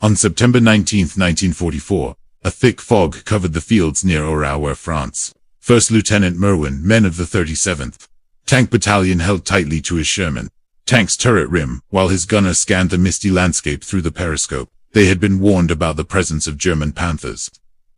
On September 19, 1944, a thick fog covered the fields near Oran, France. First Lieutenant Merwin, men of the 37th Tank Battalion held tightly to his Sherman tank's turret rim while his gunner scanned the misty landscape through the periscope. They had been warned about the presence of German Panthers,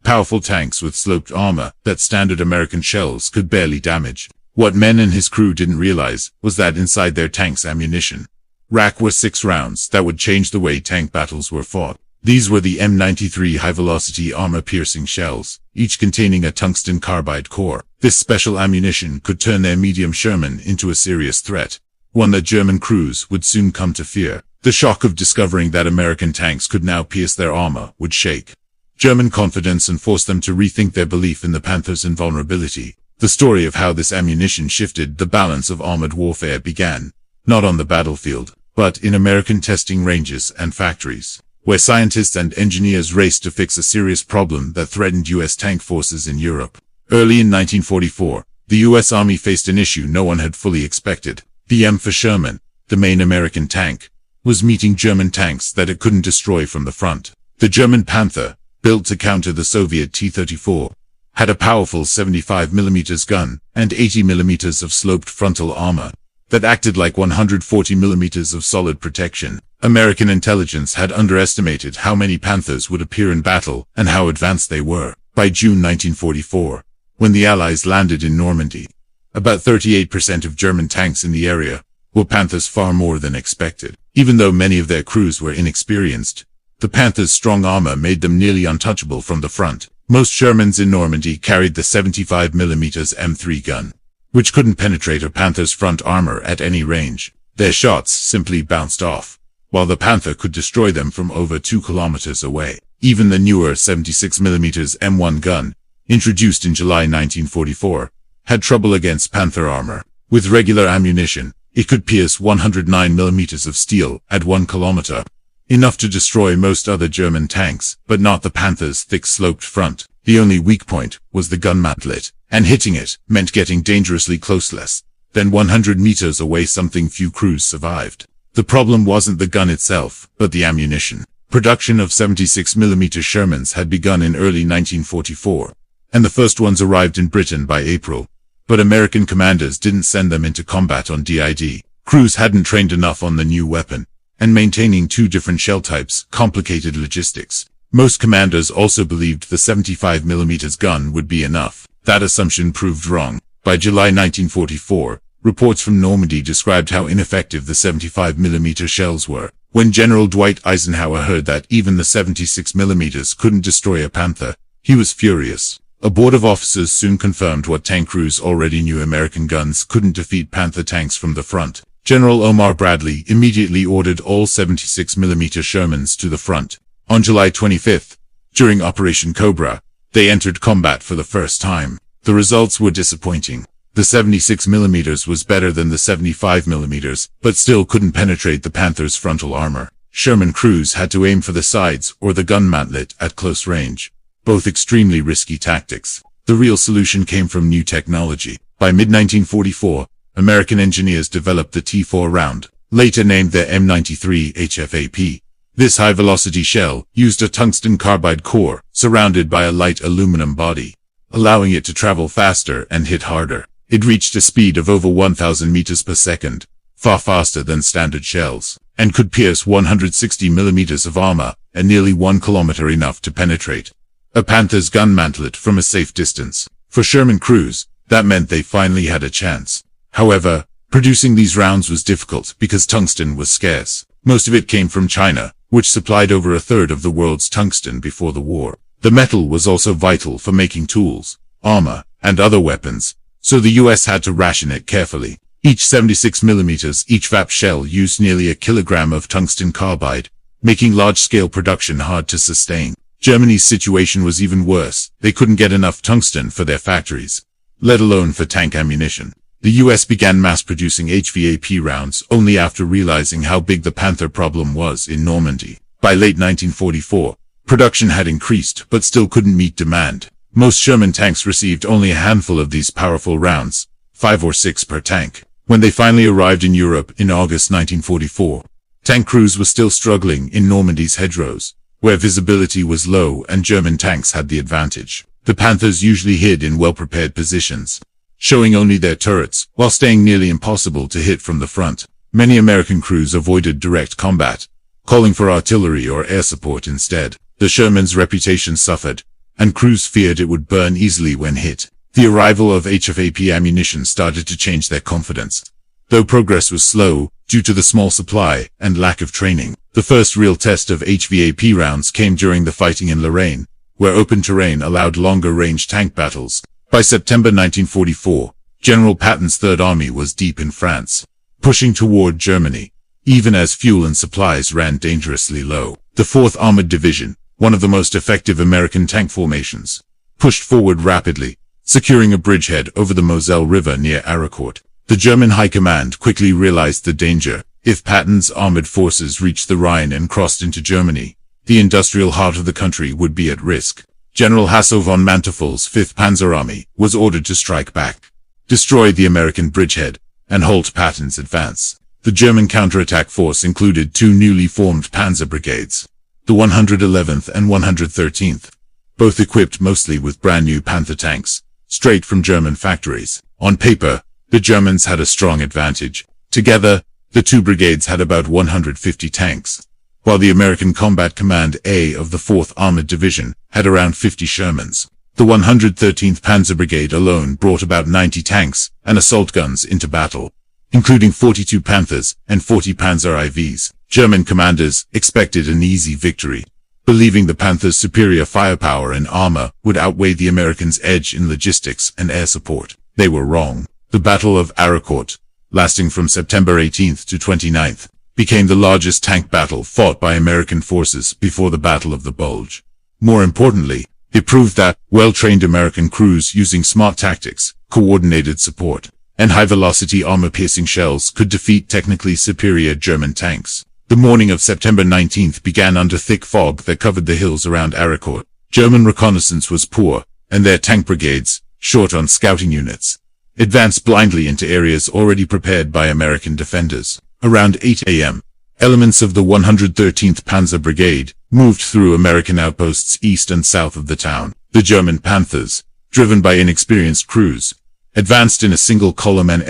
powerful tanks with sloped armor that standard American shells could barely damage. What men and his crew didn't realize was that inside their tank's ammunition rack were 6 rounds that would change the way tank battles were fought. These were the M93 high-velocity armor-piercing shells, each containing a tungsten carbide core. This special ammunition could turn their medium Sherman into a serious threat, one that German crews would soon come to fear. The shock of discovering that American tanks could now pierce their armor would shake German confidence and force them to rethink their belief in the Panthers' invulnerability. The story of how this ammunition shifted the balance of armored warfare began, not on the battlefield, but in American testing ranges and factories, where scientists and engineers raced to fix a serious problem that threatened U.S. tank forces in Europe. Early in 1944, the U.S. Army faced an issue no one had fully expected. The M for Sherman, the main American tank, was meeting German tanks that it couldn't destroy from the front. The German Panther, built to counter the Soviet T-34, had a powerful 75mm gun and 80mm of sloped frontal armor that acted like 140mm of solid protection. American intelligence had underestimated how many Panthers would appear in battle and how advanced they were. By June 1944, when the Allies landed in Normandy, about 38% of German tanks in the area were Panthers, far more than expected. Even though many of their crews were inexperienced, the Panthers' strong armor made them nearly untouchable from the front. Most Shermans in Normandy carried the 75mm M3 gun, which couldn't penetrate a Panther's front armor at any range. Their shots simply bounced off, while the Panther could destroy them from over 2 kilometers away. Even the newer 76mm M1 gun, introduced in July 1944, had trouble against Panther armor. With regular ammunition, it could pierce 109mm of steel at 1 kilometer, enough to destroy most other German tanks, but not the Panther's thick sloped front. The only weak point was the gun mantlet, and hitting it meant getting dangerously close. Less than 100 meters away, something few crews survived. The problem wasn't the gun itself, but the ammunition. Production of 76mm Shermans had begun in early 1944, and the first ones arrived in Britain by April. But American commanders didn't send them into combat on DID. Crews hadn't trained enough on the new weapon, and maintaining 2 different shell types complicated logistics. Most commanders also believed the 75mm gun would be enough. That assumption proved wrong. By July 1944, reports from Normandy described how ineffective the 75mm shells were. When General Dwight Eisenhower heard that even the 76mm couldn't destroy a Panther, he was furious. A board of officers soon confirmed what tank crews already knew: American guns couldn't defeat Panther tanks from the front. General Omar Bradley immediately ordered all 76mm Shermans to the front. On July 25th, during Operation Cobra, they entered combat for the first time. The results were disappointing. The 76mm was better than the 75mm, but still couldn't penetrate the Panther's frontal armor. Sherman crews had to aim for the sides or the gun mantlet at close range, both extremely risky tactics. The real solution came from new technology. By mid-1944, American engineers developed the T4 round, later named their M93 HVAP. This high-velocity shell used a tungsten carbide core surrounded by a light aluminum body, allowing it to travel faster and hit harder. It reached a speed of over 1,000 meters per second, far faster than standard shells, and could pierce 160mm of armor at nearly 1 kilometer, enough to penetrate a Panther's gun mantlet from a safe distance. For Sherman crews, that meant they finally had a chance. However, producing these rounds was difficult because tungsten was scarce. Most of it came from China, which supplied over a third of the world's tungsten before the war. The metal was also vital for making tools, armor, and other weapons, so the US had to ration it carefully. Each 76mm HVAP shell used nearly a kilogram of tungsten carbide, making large-scale production hard to sustain. Germany's situation was even worse. They couldn't get enough tungsten for their factories, let alone for tank ammunition. The US began mass-producing HVAP rounds only after realizing how big the Panther problem was in Normandy. By late 1944, production had increased but still couldn't meet demand. Most Sherman tanks received only a handful of these powerful rounds, 5 or 6 per tank. When they finally arrived in Europe in August 1944, tank crews were still struggling in Normandy's hedgerows. where visibility was low and German tanks had the advantage. The Panthers usually hid in well-prepared positions, showing only their turrets, while staying nearly impossible to hit from the front. Many American crews avoided direct combat, calling for artillery or air support instead. The Sherman's reputation suffered, and crews feared it would burn easily when hit. The arrival of HVAP ammunition started to change their confidence, though progress was slow due to the small supply and lack of training. The first real test of HVAP rounds came during the fighting in Lorraine, where open terrain allowed longer-range tank battles. By September 1944, General Patton's Third Army was deep in France, pushing toward Germany, even as fuel and supplies ran dangerously low. The 4th Armored Division, one of the most effective American tank formations, pushed forward rapidly, securing a bridgehead over the Moselle River near Aricourt. The German High Command quickly realized the danger. If Patton's armored forces reached the Rhine and crossed into Germany, the industrial heart of the country would be at risk. General Hasso von Manteuffel's 5th Panzer Army was ordered to strike back, destroy the American bridgehead, and halt Patton's advance. The German counterattack force included 2 newly formed panzer brigades, the 111th and 113th, both equipped mostly with brand new Panther tanks, straight from German factories. On paper, the Germans had a strong advantage. Together, the 2 brigades had about 150 tanks, while the American Combat Command A of the 4th Armored Division had around 50 Shermans. The 113th Panzer Brigade alone brought about 90 tanks and assault guns into battle, including 42 Panthers and 40 Panzer IVs. German commanders expected an easy victory, believing the Panthers' superior firepower and armor would outweigh the Americans' edge in logistics and air support. They were wrong. The Battle of Aricourt, lasting from September 18th to 29th, became the largest tank battle fought by American forces before the Battle of the Bulge. More importantly, it proved that well-trained American crews using smart tactics, coordinated support, and high-velocity armor-piercing shells could defeat technically superior German tanks. The morning of September 19th began under thick fog that covered the hills around Aricourt. German reconnaissance was poor, and their tank brigades, short on scouting units, advanced blindly into areas already prepared by American defenders. Around 8 a.m., elements of the 113th Panzer Brigade moved through American outposts east and south of the town. The German Panthers, driven by inexperienced crews, advanced in a single column, and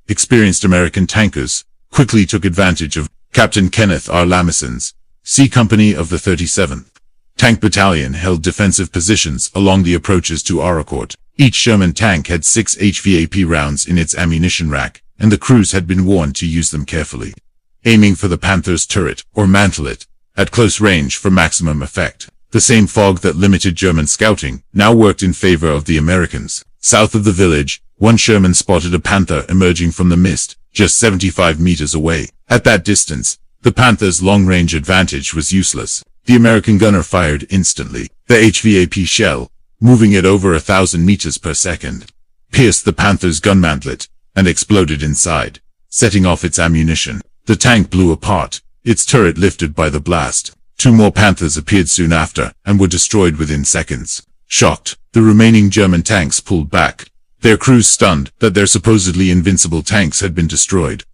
experienced American tankers quickly took advantage of. Captain Kenneth R. Lamison's C Company of the 37th Tank Battalion held defensive positions along the approaches to Aricourt. Each Sherman tank had 6 HVAP rounds in its ammunition rack, and the crews had been warned to use them carefully, aiming for the Panther's turret or mantelet at close range for maximum effect. The same fog that limited German scouting now worked in favor of the Americans. South of the village, one Sherman spotted a Panther emerging from the mist, just 75 meters away. At that distance, the Panther's long-range advantage was useless. The American gunner fired instantly. The HVAP shell, moving at over 1,000 meters per second, pierced the Panther's gun mantlet and exploded inside, setting off its ammunition. The tank blew apart, its turret lifted by the blast. 2 more Panthers appeared soon after and were destroyed within seconds. Shocked, the remaining German tanks pulled back, their crews stunned that their supposedly invincible tanks had been destroyed.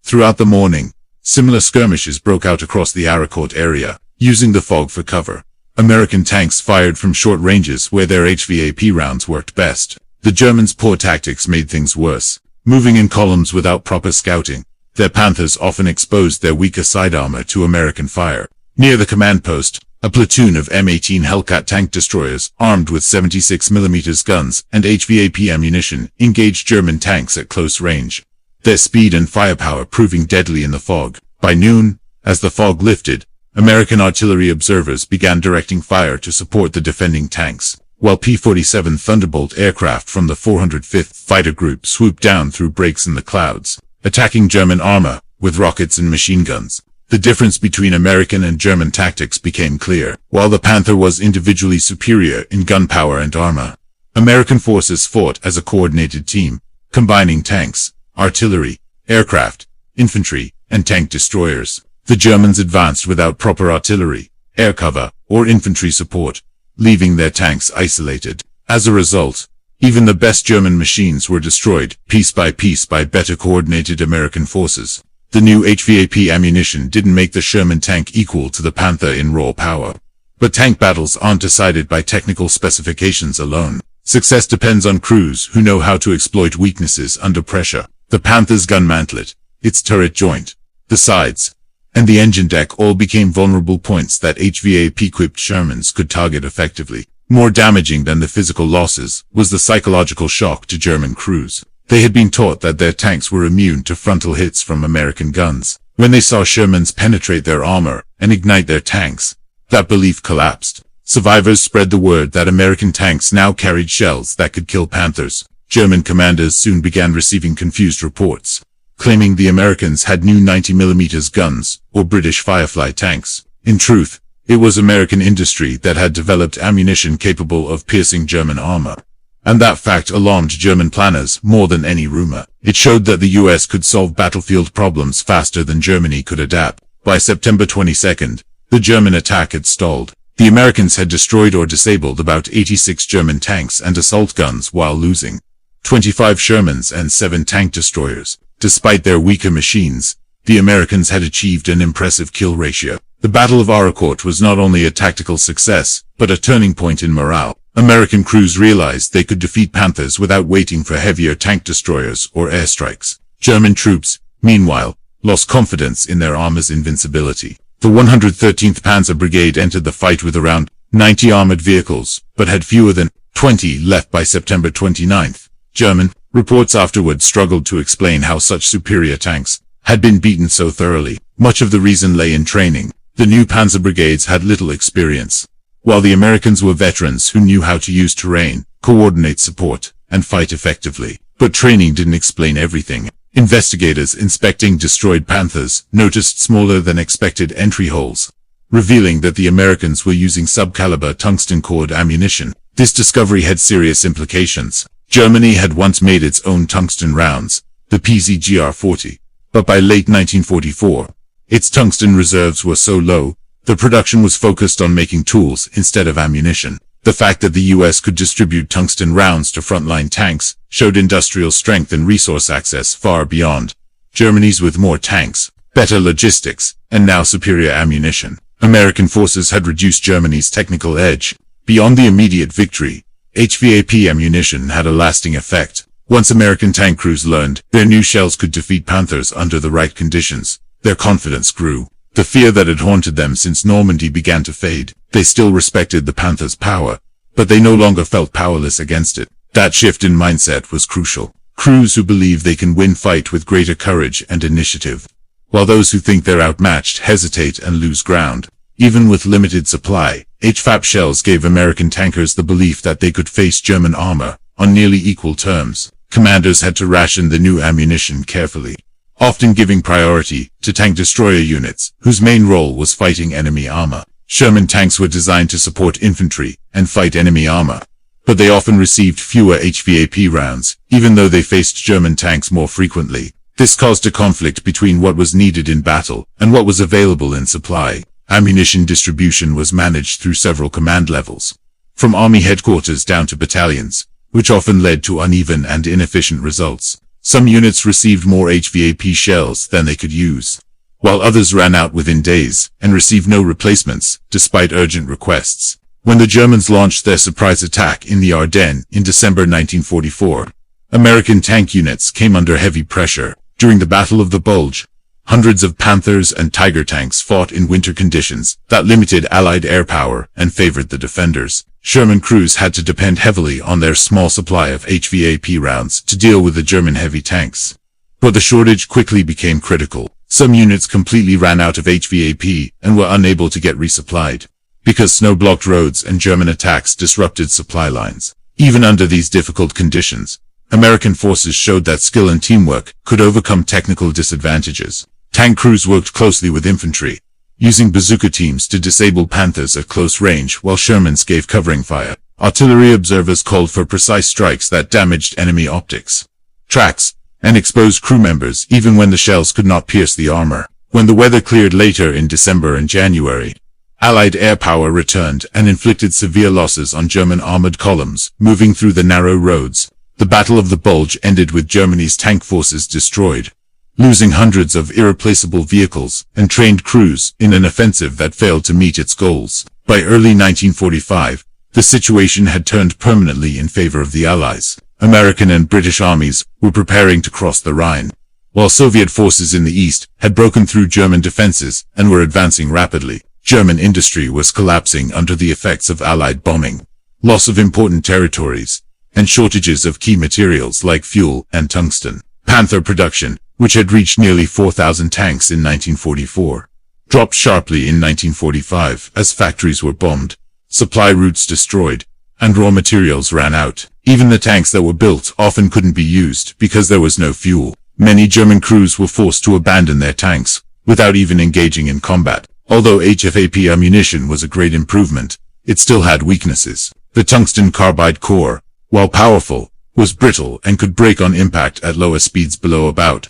Throughout the morning, similar skirmishes broke out across the Aricourt area, using the fog for cover. American tanks fired from short ranges where their HVAP rounds worked best. The Germans' poor tactics made things worse. Moving in columns without proper scouting, their Panthers often exposed their weaker side armor to American fire. Near the command post, a platoon of M18 Hellcat tank destroyers, armed with 76mm guns and HVAP ammunition, engaged German tanks at close range, their speed and firepower proving deadly in the fog. By noon, as the fog lifted, American artillery observers began directing fire to support the defending tanks, while P-47 Thunderbolt aircraft from the 405th Fighter Group swooped down through breaks in the clouds, attacking German armor with rockets and machine guns. The difference between American and German tactics became clear. While the Panther was individually superior in gunpowder and armor, American forces fought as a coordinated team, combining tanks, artillery, aircraft, infantry, and tank destroyers. The Germans advanced without proper artillery, air cover, or infantry support, leaving their tanks isolated. As a result, even the best German machines were destroyed piece by better coordinated American forces. The new HVAP ammunition didn't make the Sherman tank equal to the Panther in raw power, But tank battles aren't decided by technical specifications alone. Success depends on crews who know how to exploit weaknesses under pressure. The Panther's gun mantlet, its turret joint, the sides, and the engine deck all became vulnerable points that HVAP-equipped Shermans could target effectively. More damaging than the physical losses was the psychological shock to German crews. They had been taught that their tanks were immune to frontal hits from American guns. When they saw Shermans penetrate their armor and ignite their tanks, that belief collapsed. Survivors spread the word that American tanks now carried shells that could kill Panthers. German commanders soon began receiving confused reports, claiming the Americans had new 90mm guns, or British Firefly tanks. In truth, it was American industry that had developed ammunition capable of piercing German armor. And that fact alarmed German planners more than any rumor. It showed that the US could solve battlefield problems faster than Germany could adapt. By September 22nd, the German attack had stalled. The Americans had destroyed or disabled about 86 German tanks and assault guns while losing 25 Shermans and 7 tank destroyers. Despite their weaker machines, the Americans had achieved an impressive kill ratio. The Battle of Araucourt was not only a tactical success, but a turning point in morale. American crews realized they could defeat Panthers without waiting for heavier tank destroyers or airstrikes. German troops, meanwhile, lost confidence in their armor's invincibility. The 113th Panzer Brigade entered the fight with around 90 armored vehicles, but had fewer than 20 left by September 29th. German reports afterward struggled to explain how such superior tanks had been beaten so thoroughly. Much of the reason lay in training. The new Panzer Brigades had little experience, while the Americans were veterans who knew how to use terrain, coordinate support, and fight effectively. But training didn't explain everything. Investigators inspecting destroyed Panthers noticed smaller than expected entry holes, revealing that the Americans were using subcaliber tungsten-cored ammunition. This discovery had serious implications. Germany had once made its own tungsten rounds, the PZGR-40, but by late 1944, its tungsten reserves were so low, the production was focused on making tools instead of ammunition. The fact that the US could distribute tungsten rounds to frontline tanks showed industrial strength and resource access far beyond Germany's. With more tanks, better logistics, and now superior ammunition, American forces had reduced Germany's technical edge. Beyond the immediate victory, HVAP ammunition had a lasting effect. Once American tank crews learned their new shells could defeat Panthers under the right conditions, their confidence grew. The fear that had haunted them since Normandy began to fade. They still respected the Panthers' power, but they no longer felt powerless against it. That shift in mindset was crucial. Crews who believe they can win fight with greater courage and initiative, while those who think they're outmatched hesitate and lose ground. Even with limited supply, HVAP shells gave American tankers the belief that they could face German armor on nearly equal terms. Commanders had to ration the new ammunition carefully, often giving priority to tank destroyer units, whose main role was fighting enemy armor. Sherman tanks were designed to support infantry and fight enemy armor, but they often received fewer HVAP rounds, even though they faced German tanks more frequently. This caused a conflict between what was needed in battle and what was available in supply. Ammunition distribution was managed through several command levels, from army headquarters down to battalions, which often led to uneven and inefficient results. Some units received more HVAP shells than they could use, while others ran out within days and received no replacements, despite urgent requests. When the Germans launched their surprise attack in the Ardennes in December 1944, American tank units came under heavy pressure. During the Battle of the Bulge, hundreds of Panthers and Tiger tanks fought in winter conditions that limited Allied air power and favored the defenders. Sherman crews had to depend heavily on their small supply of HVAP rounds to deal with the German heavy tanks. But the shortage quickly became critical. Some units completely ran out of HVAP and were unable to get resupplied, because snow-blocked roads and German attacks disrupted supply lines. Even under these difficult conditions, American forces showed that skill and teamwork could overcome technical disadvantages. Tank crews worked closely with infantry, using bazooka teams to disable Panthers at close range while Shermans gave covering fire. Artillery observers called for precise strikes that damaged enemy optics, tracks, and exposed crew members even when the shells could not pierce the armor. When the weather cleared later in December and January, Allied air power returned and inflicted severe losses on German armored columns moving through the narrow roads. The Battle of the Bulge ended with Germany's tank forces destroyed, losing hundreds of irreplaceable vehicles and trained crews in an offensive that failed to meet its goals. By early 1945, the situation had turned permanently in favor of the Allies. American and British armies were preparing to cross the Rhine, while Soviet forces in the east had broken through German defenses and were advancing rapidly. German industry was collapsing under the effects of Allied bombing, loss of important territories, and shortages of key materials like fuel and tungsten. Panther production, which had reached nearly 4,000 tanks in 1944, dropped sharply in 1945 as factories were bombed, supply routes destroyed, and raw materials ran out. Even the tanks that were built often couldn't be used because there was no fuel. Many German crews were forced to abandon their tanks without even engaging in combat. Although HVAP ammunition was a great improvement, it still had weaknesses. The tungsten carbide core, while powerful, was brittle and could break on impact at lower speeds below about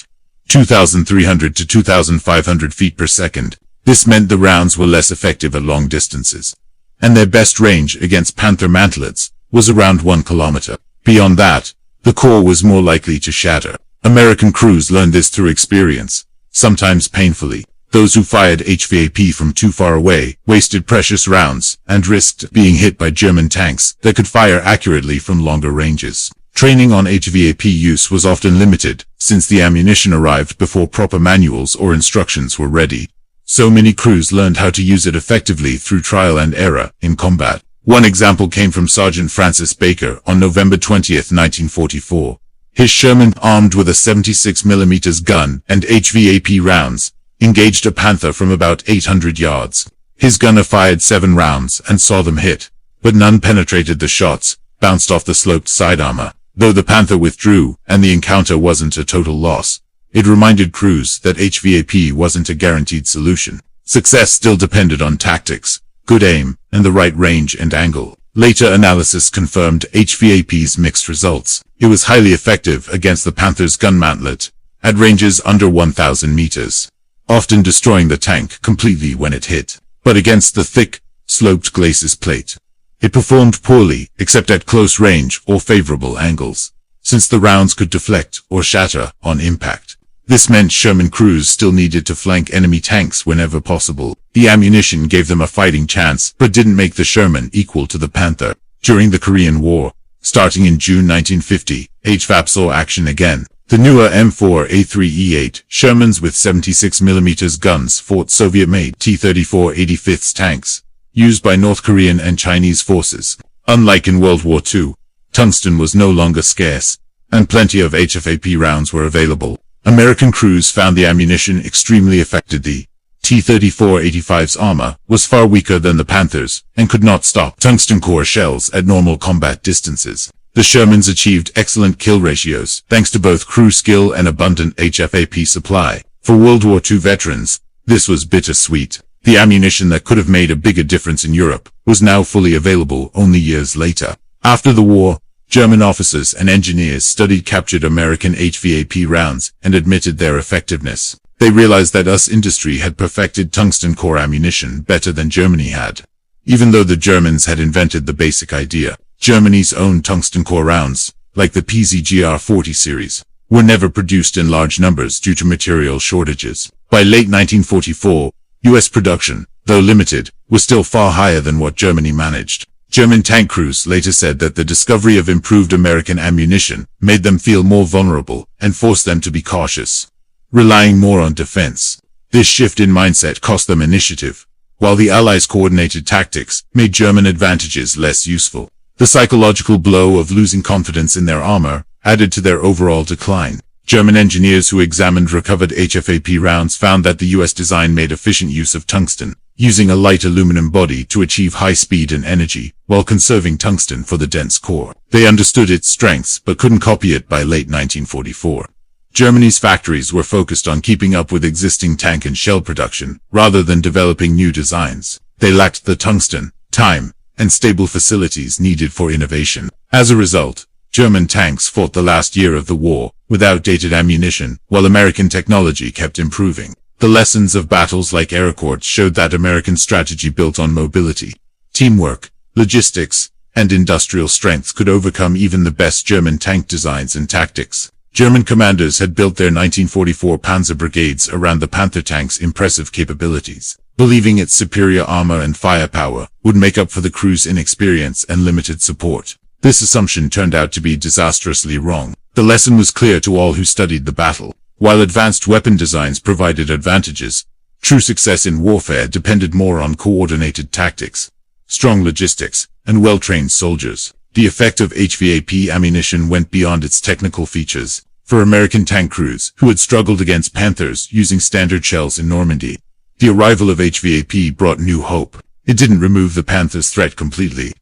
2,300 to 2,500 feet per second. This meant the rounds were less effective at long distances, and their best range against Panther mantlets was around 1 kilometer. Beyond that, the core was more likely to shatter. American crews learned this through experience, sometimes painfully. Those who fired HVAP from too far away wasted precious rounds and risked being hit by German tanks that could fire accurately from longer ranges. Training on HVAP use was often limited, since the ammunition arrived before proper manuals or instructions were ready. So many crews learned how to use it effectively through trial and error in combat. One example came from Sergeant Francis Baker on November 20, 1944. His Sherman, armed with a 76mm gun and HVAP rounds, engaged a Panther from about 800 yards. His gunner fired 7 rounds and saw them hit, but none penetrated the shots, bounced off the sloped side armor. Though the Panther withdrew and the encounter wasn't a total loss, it reminded crews that HVAP wasn't a guaranteed solution. Success still depended on tactics, good aim, and the right range and angle. Later analysis confirmed HVAP's mixed results. It was highly effective against the Panther's gun mantlet, at ranges under 1,000 meters, often destroying the tank completely when it hit. But against the thick, sloped glacis plate, it performed poorly, except at close range or favorable angles, since the rounds could deflect or shatter on impact. This meant Sherman crews still needed to flank enemy tanks whenever possible. The ammunition gave them a fighting chance, but didn't make the Sherman equal to the Panther. During the Korean War, starting in June 1950, HVAP saw action again. The newer M4A3E8 Shermans with 76mm guns fought Soviet-made T-34 85th tanks, used by North Korean and Chinese forces. Unlike in World War II, tungsten was no longer scarce, and plenty of HVAP rounds were available. American crews found the ammunition extremely effective. The T-34 85's armor was far weaker than the Panthers and could not stop tungsten core shells at normal combat distances. The Shermans achieved excellent kill ratios thanks to both crew skill and abundant HVAP supply. For World War II veterans, this was bittersweet. The ammunition that could have made a bigger difference in Europe was now fully available only years later. After the war, German officers and engineers studied captured American HVAP rounds and admitted their effectiveness. They realized that US industry had perfected tungsten core ammunition better than Germany had. Even though the Germans had invented the basic idea, Germany's own tungsten core rounds, like the PZGR-40 series, were never produced in large numbers due to material shortages. By late 1944, US production, though limited, was still far higher than what Germany managed. German tank crews later said that the discovery of improved American ammunition made them feel more vulnerable and forced them to be cautious, relying more on defense. This shift in mindset cost them initiative, while the Allies' coordinated tactics made German advantages less useful. The psychological blow of losing confidence in their armor added to their overall decline. German engineers who examined recovered HVAP rounds found that the US design made efficient use of tungsten, using a light aluminum body to achieve high speed and energy, while conserving tungsten for the dense core. They understood its strengths but couldn't copy it by late 1944. Germany's factories were focused on keeping up with existing tank and shell production, rather than developing new designs. They lacked the tungsten, time, and stable facilities needed for innovation. As a result, German tanks fought the last year of the war with outdated ammunition, while American technology kept improving. The lessons of battles like Ericourt showed that American strategy built on mobility, teamwork, logistics, and industrial strength could overcome even the best German tank designs and tactics. German commanders had built their 1944 Panzer brigades around the Panther tank's impressive capabilities, believing its superior armor and firepower would make up for the crew's inexperience and limited support. This assumption turned out to be disastrously wrong. The lesson was clear to all who studied the battle. While advanced weapon designs provided advantages, true success in warfare depended more on coordinated tactics, strong logistics, and well-trained soldiers. The effect of HVAP ammunition went beyond its technical features. For American tank crews who had struggled against Panthers using standard shells in Normandy, the arrival of HVAP brought new hope. It didn't remove the Panthers' threat completely,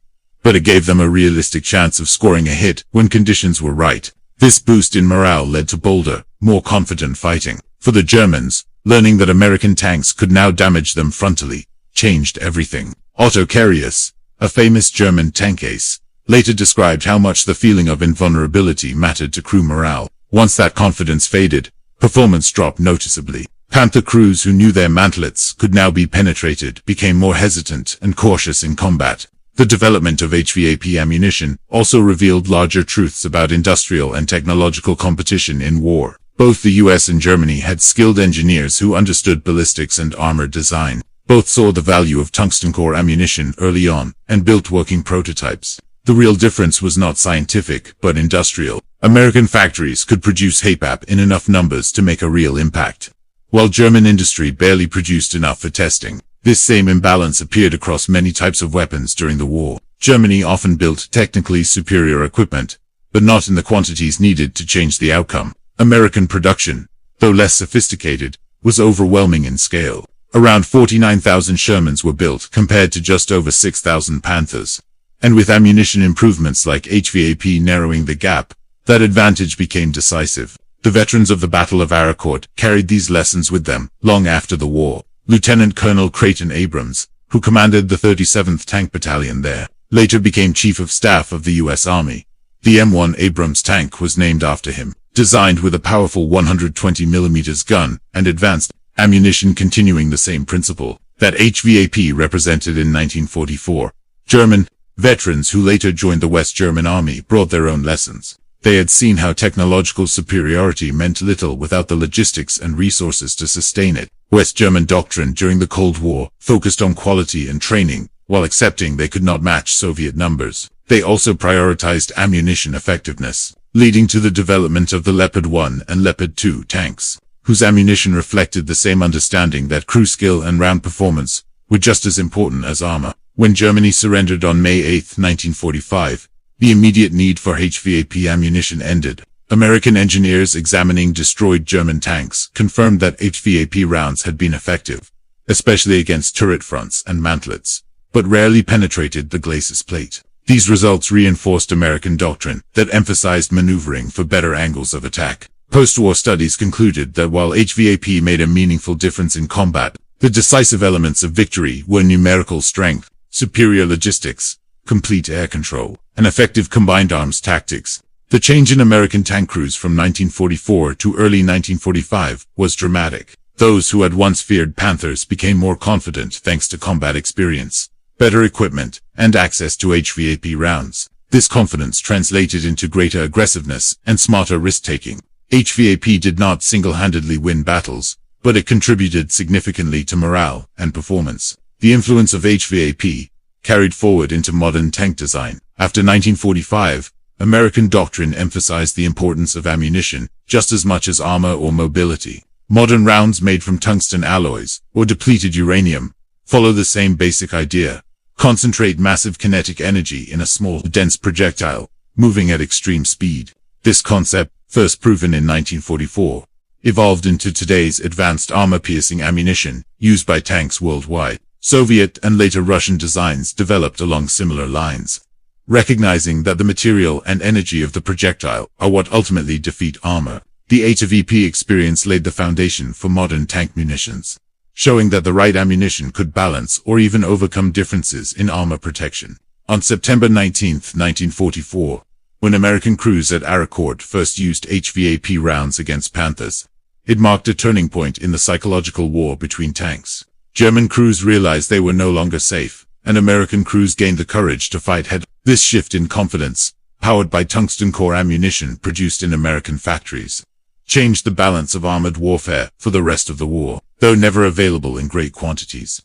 but it gave them a realistic chance of scoring a hit when conditions were right. This boost in morale led to bolder, more confident fighting. For the Germans, learning that American tanks could now damage them frontally changed everything. Otto Carius, a famous German tank ace, later described how much the feeling of invulnerability mattered to crew morale. Once that confidence faded, performance dropped noticeably. Panther crews who knew their mantlets could now be penetrated became more hesitant and cautious in combat. The development of HVAP ammunition also revealed larger truths about industrial and technological competition in war. Both the US and Germany had skilled engineers who understood ballistics and armor design. Both saw the value of tungsten core ammunition early on and built working prototypes. The real difference was not scientific, but industrial. American factories could produce HVAP in enough numbers to make a real impact, while German industry barely produced enough for testing. This same imbalance appeared across many types of weapons during the war. Germany often built technically superior equipment, but not in the quantities needed to change the outcome. American production, though less sophisticated, was overwhelming in scale. Around 49,000 Shermans were built compared to just over 6,000 Panthers. And with ammunition improvements like HVAP narrowing the gap, that advantage became decisive. The veterans of the Battle of Aracourt carried these lessons with them long after the war. Lieutenant Colonel Creighton Abrams, who commanded the 37th Tank Battalion there, later became Chief of Staff of the U.S. Army. The M1 Abrams tank was named after him, designed with a powerful 120mm gun and advanced ammunition continuing the same principle that HVAP represented in 1944. German veterans who later joined the West German Army brought their own lessons. They had seen how technological superiority meant little without the logistics and resources to sustain it. West German doctrine during the Cold War focused on quality and training, while accepting they could not match Soviet numbers. They also prioritized ammunition effectiveness, leading to the development of the Leopard 1 and Leopard 2 tanks, whose ammunition reflected the same understanding that crew skill and round performance were just as important as armor. When Germany surrendered on May 8, 1945, the immediate need for HVAP ammunition ended. American engineers examining destroyed German tanks confirmed that HVAP rounds had been effective, especially against turret fronts and mantlets, but rarely penetrated the glacis plate. These results reinforced American doctrine that emphasized maneuvering for better angles of attack. Post-war studies concluded that while HVAP made a meaningful difference in combat, the decisive elements of victory were numerical strength, superior logistics, complete air control, and effective combined arms tactics. The change in American tank crews from 1944 to early 1945 was dramatic. Those who had once feared Panthers became more confident thanks to combat experience, better equipment, and access to HVAP rounds. This confidence translated into greater aggressiveness and smarter risk-taking. HVAP did not single-handedly win battles, but it contributed significantly to morale and performance. The influence of HVAP carried forward into modern tank design. After 1945, American doctrine emphasized the importance of ammunition just as much as armor or mobility. Modern rounds made from tungsten alloys or depleted uranium follow the same basic idea. Concentrate massive kinetic energy in a small, dense projectile, moving at extreme speed. This concept, first proven in 1944, evolved into today's advanced armor-piercing ammunition used by tanks worldwide. Soviet and later Russian designs developed along similar lines, recognizing that the material and energy of the projectile are what ultimately defeat armor. The HVAP experience laid the foundation for modern tank munitions, showing that the right ammunition could balance or even overcome differences in armor protection. On September 19, 1944, when American crews at Aracourt first used HVAP rounds against Panthers, it marked a turning point in the psychological war between tanks. German crews realized they were no longer safe, and American crews gained the courage to fight head. This shift in confidence powered by tungsten core ammunition produced in American factories, changed the balance of armored warfare for the rest of the war, though never available in great quantities.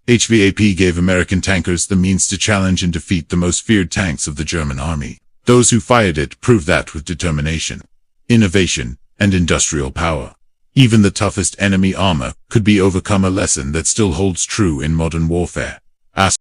HVAP gave American tankers the means to challenge and defeat the most feared tanks of the German army. Those who fired it proved that with determination, innovation, and industrial power, even the toughest enemy armor could be overcome, a lesson that still holds true in modern warfare.